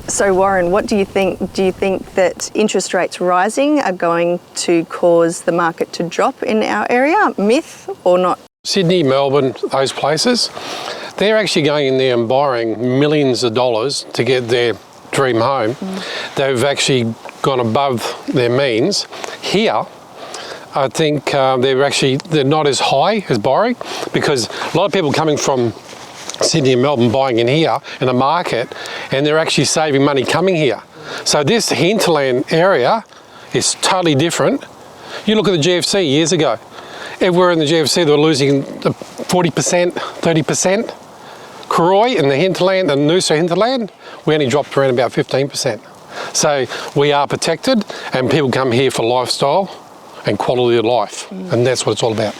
So Warren, what do you think? Do you think that interest rates rising are going to cause the market to drop in our area? Myth or not? Sydney, Melbourne, those places, they're actually going in there and borrowing millions of dollars to get their dream home. They've actually gone above their means. Here, I think they're not as high as borrowing, because a lot of people coming from Sydney and Melbourne buying in here in the market, and they're actually saving money coming here. So this hinterland area is totally different. You look at the GFC years ago. Everywhere in the GFC they were losing 40%, 30%. Karoi in the hinterland and Noosa Hinterland, we only dropped around about 15%. So we are protected, and people come here for lifestyle and quality of life, and that's what it's all about.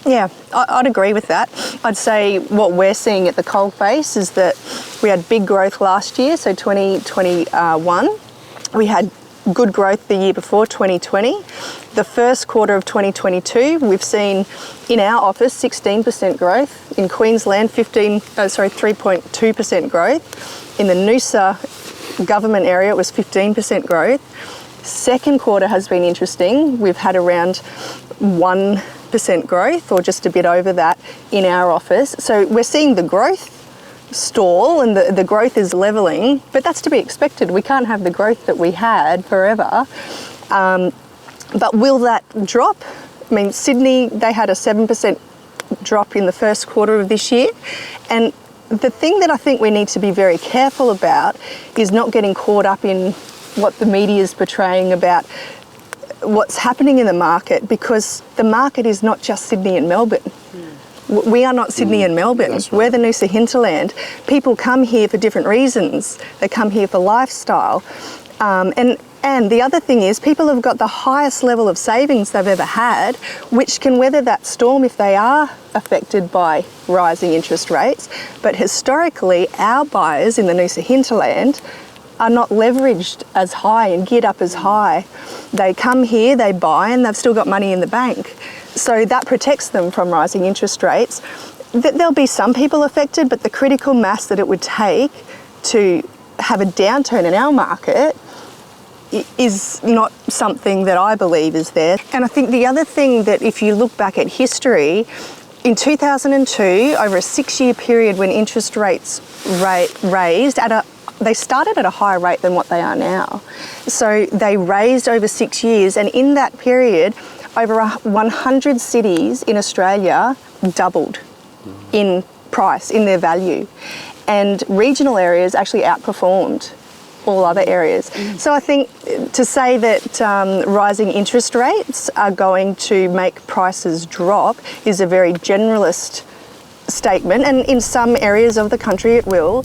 Yeah, I'd agree with that. I'd say what we're seeing at the coalface is that we had big growth last year, so 2021. We had good growth the year before, 2020. The first quarter of 2022, we've seen in our office 16% growth. In Queensland, 3.2% growth. In the Noosa government area, it was 15% growth. Second quarter has been interesting. We've had around 1% growth, or just a bit over that, in our office. So we're seeing the growth stall, and the growth is levelling, but that's to be expected. We can't have the growth that we had forever. But will that drop? I mean, Sydney, they had a 7% drop in the first quarter of this year. And the thing that I think we need to be very careful about is not getting caught up in what the media is portraying about what's happening in the market, because the market is not just Sydney and Melbourne. We are not Sydney and Melbourne. Right. We're the Noosa Hinterland. People come here for different reasons. They come here for lifestyle. And the other thing is, people have got the highest level of savings they've ever had, which can weather that storm if they are affected by rising interest rates. But historically, our buyers in the Noosa Hinterland are not leveraged as high and geared up as high. They come here, they buy, and they've still got money in the bank. So that protects them from rising interest rates. There'll be some people affected, but the critical mass that it would take to have a downturn in our market is not something that I believe is there. And I think the other thing, that if you look back at history, in 2002, over a 6-year period when interest rates raised they started at a higher rate than what they are now. So they raised over 6 years, and in that period, over 100 cities in Australia doubled in price, in their value. And regional areas actually outperformed all other areas. So I think to say that rising interest rates are going to make prices drop is a very generalist statement, and in some areas of the country it will.